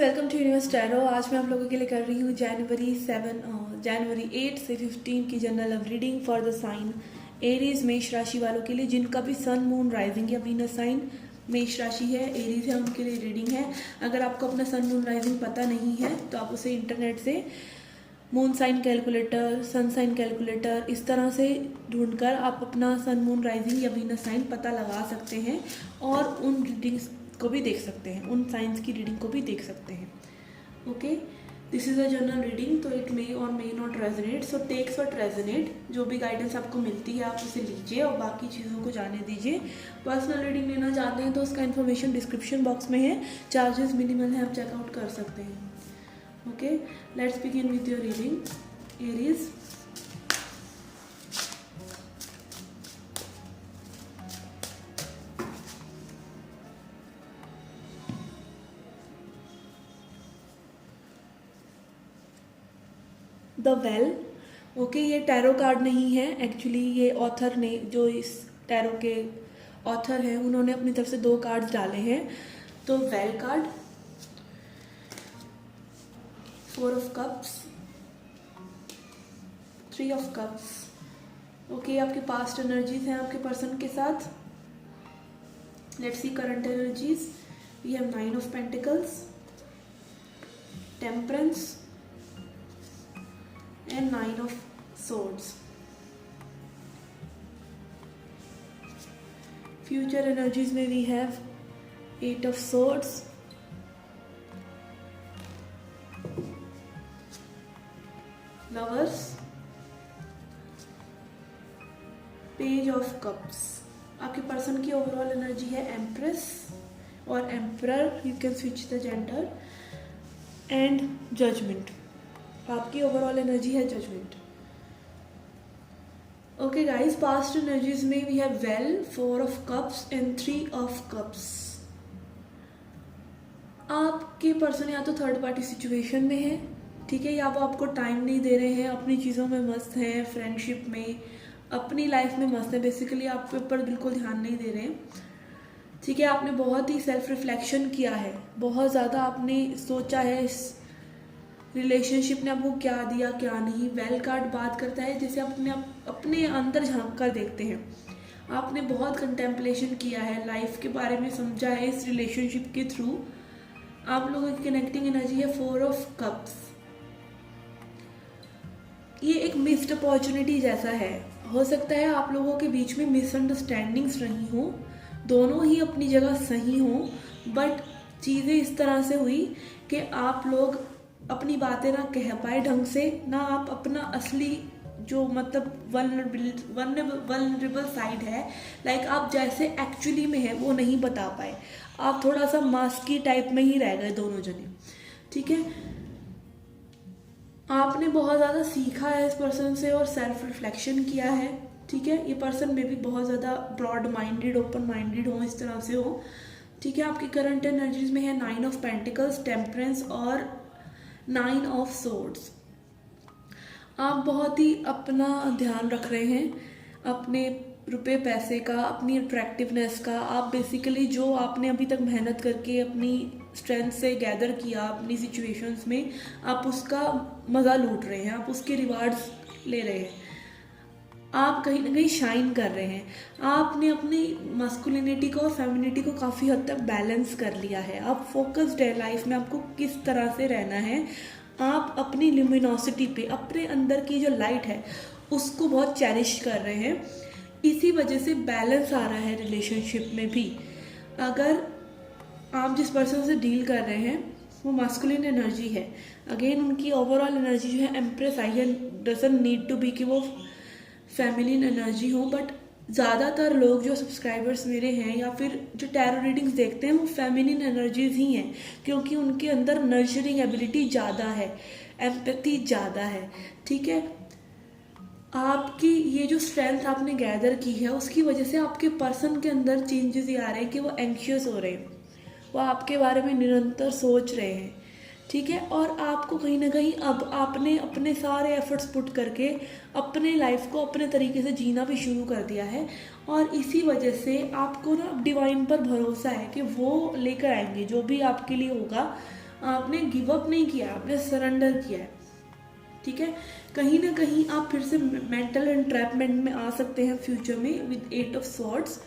Welcome to universe tarot. आज मैं आप लोगों के लिए कर रही हूँ जनवरी 8 से 15 की general love reading for the sign Aries मेष राशि वालों के लिए जिनका भी सन मून राइजिंग या वीनस साइन मेष राशि है, एरीज है, उनके लिए रीडिंग है। अगर आपको अपना सन मून राइजिंग पता नहीं है तो आप उसे इंटरनेट से moon sign calculator, sun sign calculator इस तरह से ढूंढकर आप अपना सन मून राइजिंग या वीनस साइन पता लगा सकते हैं और उन रीडिंग्स को भी देख सकते हैं, उन साइंस की रीडिंग को भी देख सकते हैं। Okay, this is a general reading, तो इट मे और may not resonate, so takes what resonate. जो भी गाइडेंस आपको मिलती है आप उसे लीजिए और बाकी चीज़ों को जाने दीजिए। पर्सनल रीडिंग लेना चाहते हैं तो उसका इन्फॉर्मेशन डिस्क्रिप्शन बॉक्स में है, चार्जेस मिनिमल है, आप चेकआउट कर सकते हैं। Okay, let's begin with your reading Aries. The well. Okay, ये टैरो कार्ड नहीं है एक्चुअली, ये ऑथर ने, जो इस टैरो के ऑथर हैं, उन्होंने अपनी तरफ से 2 कार्ड्स डाले हैं। तो well card, 4 of cups, 3 of cups. Okay, आपके पास्ट एनर्जीज हैं आपके पर्सन के साथ। Let's see current energies. We have 9 of pentacles, temperance and 9 of swords. Future energies में we have 8 of swords, lovers, page of cups. आपके person की overall energy है empress और emperor, you can switch the gender, and judgment. आपकी overall energy है judgment. Okay guys, past energies में we have well, 4 of cups and 3 of cups. आपके person या तो थर्ड पार्टी सिचुएशन में है, ठीक है, या वो आपको टाइम नहीं दे रहे हैं, अपनी चीज़ों में मस्त हैं, फ्रेंडशिप में, अपनी लाइफ में मस्त है, बेसिकली आपके ऊपर बिल्कुल ध्यान नहीं दे रहे हैं। ठीक है, आपने बहुत ही सेल्फ रिफ्लेक्शन किया है, बहुत ज़्यादा आपने सोचा है इस रिलेशनशिप ने आपको क्या दिया क्या नहीं। वेल कार्ड बात करता है जैसे अपने अंदर झांक कर देखते हैं। आपने बहुत कंटेम्पलेशन किया है, लाइफ के बारे में समझा है इस रिलेशनशिप के थ्रू। आप लोगों की कनेक्टिंग एनर्जी है 4 ऑफ कप्स। ये एक मिस्ड अपॉर्चुनिटी जैसा है, हो सकता है आप लोगों के बीच में मिसअंडरस्टैंडिंग्स रही हो, दोनों ही अपनी जगह सही हो, बट चीज़ें इस तरह से हुई कि आप लोग अपनी बातें ना कह पाए ढंग से, ना आप अपना असली जो मतलब वल्नरेबल साइड है, लाइक आप जैसे एक्चुअली में है वो नहीं बता पाए। आप थोड़ा सा मास्की टाइप में ही रह गए दोनों जने। ठीक है, आपने बहुत ज़्यादा सीखा है इस पर्सन से और सेल्फ रिफ्लेक्शन किया है। ठीक है, ये पर्सन में भी बहुत ज़्यादा ब्रॉड माइंडेड, ओपन माइंडेड हो, इस तरह से हो। ठीक है, आपकी करंट एनर्जीज में है 9 ऑफ पेंटिकल्स, टेम्परेंस और 9 ऑफ सोर्ड्स। आप बहुत ही अपना ध्यान रख रहे हैं, अपने रुपए पैसे का, अपनी अट्रैक्टिवनेस का। आप बेसिकली जो आपने अभी तक मेहनत करके अपनी स्ट्रेंथ से गैदर किया अपनी सिचुएशंस में, आप उसका मज़ा लूट रहे हैं, आप उसके रिवार्ड्स ले रहे हैं, आप कहीं ना कहीं शाइन कर रहे हैं। आपने अपनी मस्कुलिनिटी को और फेमिनिटी को काफ़ी हद तक बैलेंस कर लिया है। आप फोकस्ड है लाइफ में, आपको किस तरह से रहना है। आप अपनी ल्यूमिनोसिटी पे, अपने अंदर की जो लाइट है उसको बहुत चेरिश कर रहे हैं। इसी वजह से बैलेंस आ रहा है रिलेशनशिप में भी। अगर आप जिस पर्सन से डील कर रहे हैं वो मास्कुलिन एनर्जी है, अगेन उनकी ओवरऑल एनर्जी जो है एम्प्रेस आई है, डजंट नीड टू बी कि वो फेमिनिन एनर्जी हो, बट ज़्यादातर लोग जो सब्सक्राइबर्स मेरे हैं या फिर जो टैरो रीडिंग्स देखते हैं वो फेमिनिन एनर्जीज ही हैं, क्योंकि उनके अंदर नर्चरिंग एबिलिटी ज़्यादा है, एम्पैथी ज़्यादा है। ठीक है, आपकी ये जो स्ट्रेंथ आपने गैदर की है उसकी वजह से आपके पर्सन के अंदर चेंजेस ये आ रहे हैं कि वो एंक्शियस हो रहे हैं, वो आपके बारे में निरंतर सोच रहे हैं। ठीक है, और आपको कहीं ना कहीं अब आपने अपने सारे एफर्ट्स पुट करके अपने लाइफ को अपने तरीके से जीना भी शुरू कर दिया है, और इसी वजह से आपको ना डिवाइन पर भरोसा है कि वो लेकर आएंगे जो भी आपके लिए होगा, आपने गिव अप नहीं किया, आपने सरेंडर किया है। ठीक है, कहीं ना कहीं आप फिर से मेंटल एंट्रैपमेंट में आ सकते हैं फ्यूचर में विद 8 ऑफ स्वॉर्ड्स।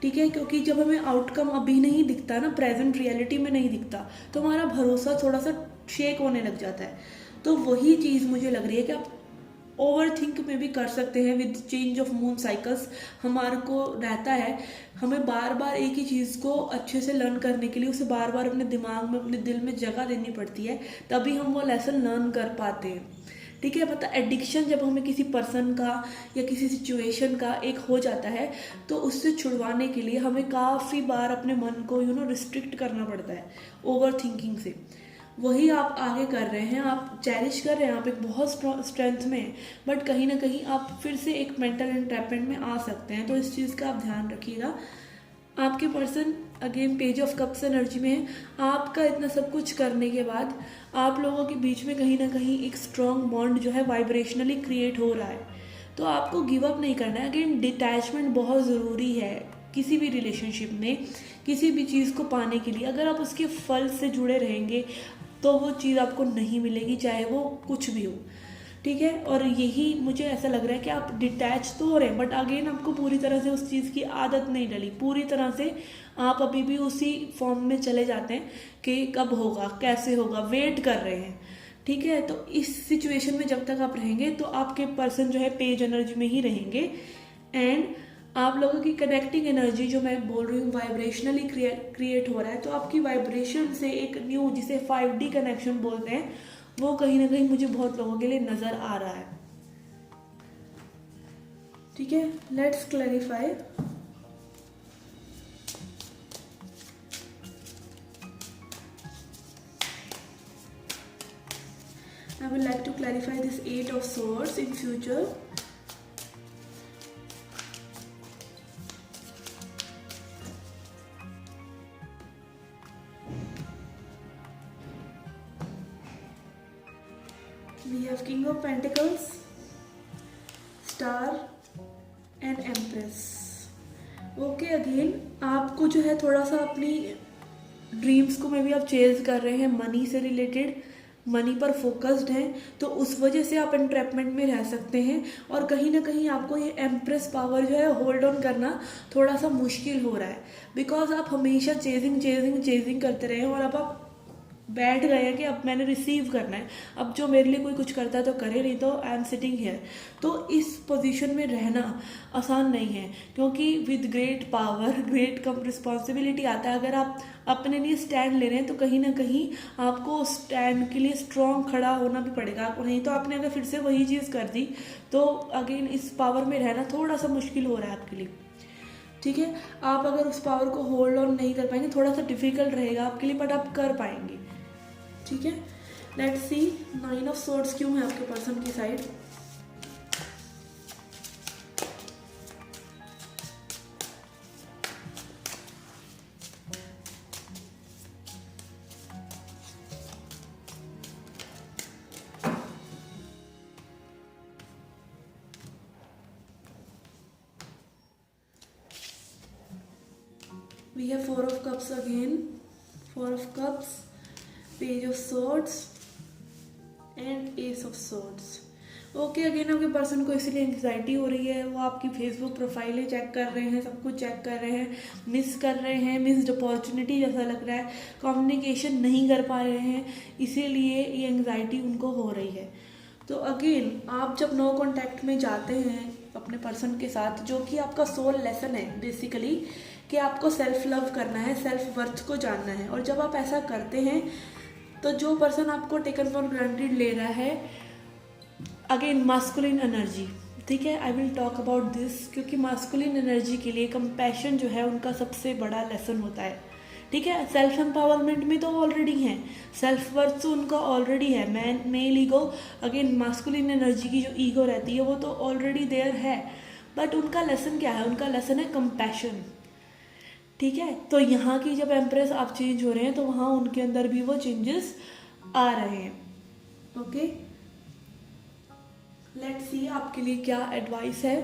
ठीक है, क्योंकि जब हमें आउटकम अभी नहीं दिखता ना, प्रेजेंट रियलिटी में नहीं दिखता, तो हमारा भरोसा थोड़ा सा शेक होने लग जाता है। तो वही चीज़ मुझे लग रही है कि आप ओवर थिंक में भी कर सकते हैं with change of moon cycles. हमारे को रहता है, हमें बार बार एक ही चीज़ को अच्छे से लर्न करने के लिए उसे बार बार अपने दिमाग में, अपने दिल में जगह देनी पड़ती है, तभी हम वो लेसन लर्न कर पाते हैं। ठीक है, मतलब एडिक्शन जब हमें किसी पर्सन का या किसी सिचुएशन का एक हो जाता है, तो उससे छुड़वाने के लिए हमें काफ़ी बार अपने मन को रिस्ट्रिक्ट करना पड़ता है ओवर थिंकिंग से। वही आप आगे कर रहे हैं, आप चैरिश कर रहे हैं, आप एक बहुत स्ट्रेंथ में हैं, बट कहीं ना कहीं आप फिर से एक मेंटल एंट्रैपमेंट में आ सकते हैं। तो इस चीज़ का आप ध्यान रखिएगा। आपके person again page of cups energy में है। आपका इतना सब कुछ करने के बाद आप लोगों के बीच में कहीं ना कहीं एक स्ट्रॉन्ग बॉन्ड जो है वाइब्रेशनली क्रिएट हो रहा है। तो आपको गिव अप नहीं करना है। अगेन डिटैचमेंट बहुत ज़रूरी है किसी भी रिलेशनशिप में, किसी भी चीज़ को पाने के लिए। अगर आप उसके फल से जुड़े रहेंगे तो वो चीज़ आपको नहीं मिलेगी, चाहे वो कुछ भी हो। ठीक है, और यही मुझे ऐसा लग रहा है कि आप डिटैच तो हो रहे हैं, बट अगेन आपको पूरी तरह से उस चीज़ की आदत नहीं डली। पूरी तरह से आप अभी भी उसी फॉर्म में चले जाते हैं कि कब होगा, कैसे होगा, वेट कर रहे हैं। ठीक है, तो इस सिचुएशन में जब तक आप रहेंगे तो आपके पर्सन जो है पेज एनर्जी में ही रहेंगे। एंड आप लोगों की कनेक्टिंग एनर्जी जो मैं बोल रही हूँ वाइब्रेशनली क्रिएट हो रहा है, तो आपकी वाइब्रेशन से एक न्यू, जिसे 5D कनेक्शन बोलते हैं, वो कहीं ना कहीं मुझे बहुत लोगों के लिए नजर आ रहा है। ठीक है, let's clarify. I would like to clarify this 8 of swords in future. We have King of Pentacles, Star and Empress. Okay, again आपको जो है थोड़ा सा अपनी ड्रीम्स को में भी आप चेज कर रहे हैं, मनी से रिलेटेड, मनी पर फोकस्ड हैं, तो उस वजह से आप एंट्रैपमेंट में रह सकते हैं। और कहीं ना कहीं आपको ये एम्प्रेस पावर जो है होल्ड ऑन करना थोड़ा सा मुश्किल हो रहा है, बिकॉज आप हमेशा चेजिंग चेजिंग चेजिंग करते रहे हैं और अब आप बैठ गए हैं कि अब मैंने रिसीव करना है, अब जो मेरे लिए कोई कुछ करता है तो करे, नहीं तो आई एम सिटिंग हियर। तो इस पोजीशन में रहना आसान नहीं है, क्योंकि with great power great come responsibility आता है। अगर आप अपने लिए स्टैंड ले रहे हैं तो कहीं ना कहीं आपको स्टैंड के लिए स्ट्रॉन्ग खड़ा होना भी पड़ेगा, नहीं तो आपने अगर फिर से वही चीज़ कर दी तो अगेन इस पावर में रहना थोड़ा सा मुश्किल हो रहा है आपके लिए। ठीक है, आप अगर उस पावर को होल्ड ऑन नहीं कर पाएंगे, थोड़ा सा डिफिकल्ट रहेगा आपके लिए, बट आप कर पाएंगे। ठीक है, लेट्स सी 9 ऑफ स्वॉर्ड्स क्यों है आपके पर्सन की side. We have 4 of cups again, 4 of cups, Page of Swords and Ace of Swords. Okay, again आपके पर्सन को इसलिए एंग्जाइटी हो रही है, वो आपकी फेसबुक प्रोफाइलें चेक कर रहे हैं, सब कुछ चेक कर रहे हैं, मिस कर रहे हैं, मिस्ड अपॉर्चुनिटी जैसा लग रहा है, कम्युनिकेशन नहीं कर पा रहे हैं, इसीलिए ये एंग्जाइटी उनको हो रही है। तो अगेन आप जब नो कॉन्टैक्ट में जाते हैं अपने पर्सन के साथ, जो कि आपका सोल लेसन है बेसिकली, कि आपको सेल्फ लव करना है, सेल्फ वर्थ को जानना है, और जब आप ऐसा करते हैं तो जो पर्सन आपको टेकन फॉर ग्रांटेड ले रहा है, अगेन मास्कुलिन एनर्जी, ठीक है, I will talk about this, क्योंकि मास्कुलिन एनर्जी के लिए कंपैशन जो है उनका सबसे बड़ा लेसन होता है। ठीक है, सेल्फ एम्पावरमेंट में तो ऑलरेडी है, सेल्फ वर्थ तो उनका ऑलरेडी है, male ego, again masculine energy की जो ईगो रहती है वो तो ऑलरेडी देयर है, बट उनका लेसन क्या है, उनका लेसन है कंपैशन। ठीक है, तो यहाँ की जब एम्प्रेस आप चेंज हो रहे हैं तो वहाँ उनके अंदर भी वो चेंजेस आ रहे हैं। ओके, लेट्स सी आपके लिए क्या एडवाइस है।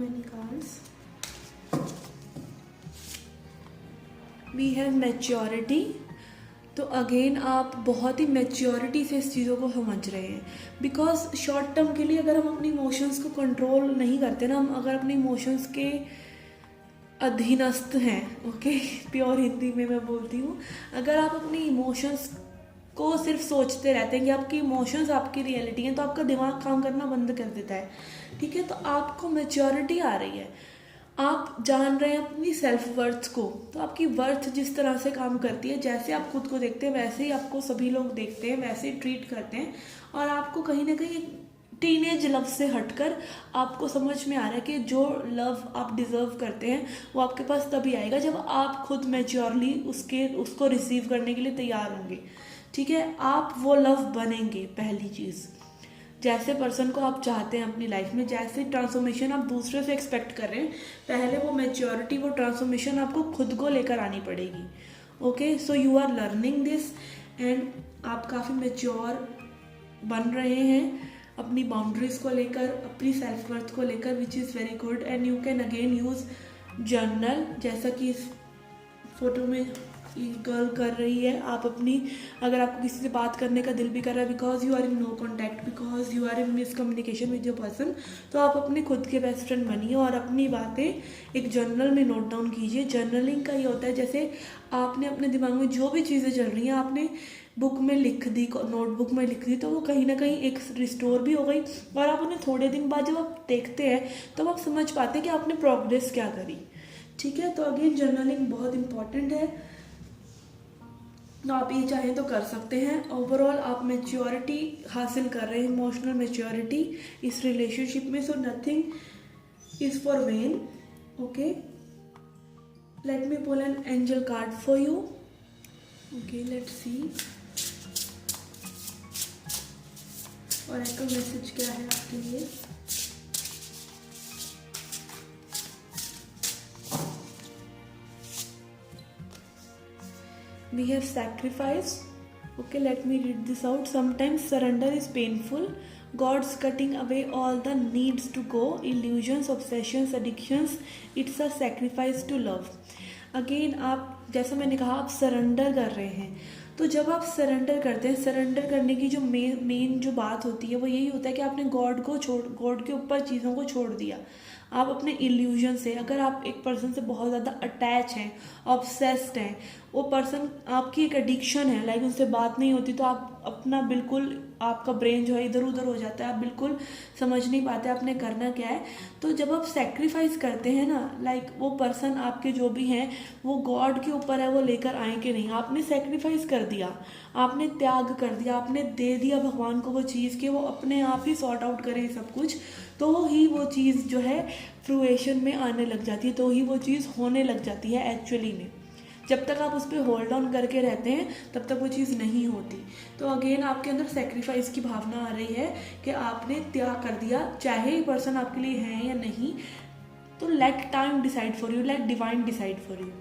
many cards. We have maturity. तो अगेन आप बहुत ही मैच्योरिटी से इस चीज़ों को समझ रहे हैं, बिकॉज शॉर्ट टर्म के लिए अगर हम अपनी इमोशंस को कंट्रोल नहीं करते ना, हम अगर अपने इमोशंस के अधीनस्थ हैं, ओके, प्योर हिंदी में मैं बोलती हूँ, अगर आप अपनी इमोशंस को सिर्फ सोचते रहते हैं कि आपकी इमोशंस आपकी रियलिटी हैं, तो आपका दिमाग काम करना बंद कर देता है, ठीक है। तो आपको मैच्योरिटी आ रही है, आप जान रहे हैं अपनी सेल्फ वर्थ को, तो आपकी वर्थ जिस तरह से काम करती है, जैसे आप खुद को देखते हैं वैसे ही आपको सभी लोग देखते हैं, वैसे ही ट्रीट करते हैं, और आपको कहीं ना कहीं टीनेज लव से हटकर आपको समझ में आ रहा है कि जो लव आप डिज़र्व करते हैं वो आपके पास तभी आएगा जब आप खुद मैच्योरली उसको रिसीव करने के लिए तैयार होंगे, ठीक है। आप वो लव बनेंगे, पहली चीज़, जैसे पर्सन को आप चाहते हैं अपनी लाइफ में, जैसे ट्रांसफॉर्मेशन आप दूसरे से एक्सपेक्ट कर रहे हैं, पहले वो मैच्योरिटी, वो ट्रांसफॉर्मेशन आपको खुद को लेकर आनी पड़ेगी, okay. So you are learning this and आप काफ़ी मैच्योर बन रहे हैं अपनी बाउंड्रीज को लेकर, अपनी सेल्फ वर्थ को लेकर, which is very good. And you can again use journal, जैसा कि इस फोटो में गर्ल कर रही है। आप अपनी, अगर आपको किसी से बात करने का दिल भी कर रहा है, because you are in no contact, because you are in miscommunication with your person, तो आप अपने खुद के बेस्ट फ्रेंड बनिए और अपनी बातें एक जर्नल में नोट डाउन कीजिए। जर्नलिंग का ये होता है, जैसे आपने अपने दिमाग में जो भी चीज़ें चल रही हैं आपने बुक में लिख दी, नोटबुक में लिख दी, तो वो कहीं ना कहीं एक रिस्टोर भी हो गई, और आप उन्हें थोड़े दिन बाद जब आप देखते हैं तो आप समझ पाते हैं कि आपने प्रोग्रेस क्या करी, ठीक है। तो अगेन जर्नलिंग बहुत इंपॉर्टेंट है, तो आप ये चाहें तो कर सकते हैं। ओवरऑल आप मैच्योरिटी हासिल कर रहे हैं, इमोशनल मैच्योरिटी इस रिलेशनशिप में, so nothing is for vain, okay. Let me pull an angel card for you, okay, let's see oracle message क्या है आपके लिए। We have sacrifice, okay, let me read this out. Sometimes surrender is painful. God's cutting away all the needs to go, illusions, obsessions, addictions. It's a sacrifice to love. Again, आप जैसा मैंने कहा, आप surrender कर रहे हैं, तो जब आप सरेंडर करते हैं, सरेंडर करने की जो मेन जो बात होती है वो यही होता है कि आपने गॉड के ऊपर चीज़ों को छोड़ दिया। आप अपने इल्यूजन से, अगर आप एक पर्सन से बहुत ज़्यादा अटैच हैं, ऑब्सेस्ड हैं, वो पर्सन आपकी एक एडिक्शन है, लाइक उनसे बात नहीं होती तो आप अपना बिल्कुल, आपका ब्रेन जो है इधर उधर हो जाता है, आप बिल्कुल समझ नहीं पाते आपने करना क्या है। तो जब आप सेक्रीफाइस करते हैं ना, लाइक वो पर्सन आपके जो भी हैं वो गॉड के ऊपर है, वो लेकर आए कि नहीं, आपने सेक्रीफाइस कर दिया, आपने त्याग कर दिया, आपने दे दिया भगवान को वो चीज़ कि वो अपने आप ही सॉर्ट आउट करें सब कुछ, तो ही वो चीज़ जो है फ्रूएशन में आने लग जाती है, तो ही वो चीज़ होने लग जाती है एक्चुअली में। जब तक आप उस पर होल्ड ऑन करके रहते हैं तब तक वो चीज़ नहीं होती। तो अगेन आपके अंदर सेक्रीफाइस की भावना आ रही है कि आपने त्याग कर दिया, चाहे ये पर्सन आपके लिए है या नहीं, तो let time decide for you, let divine decide for you.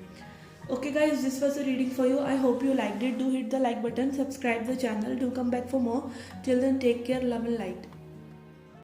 Okay guys, this was a reading for you. I hope you liked it. Do hit the like button, subscribe the channel, do come back for more. Till then, take care, love and light.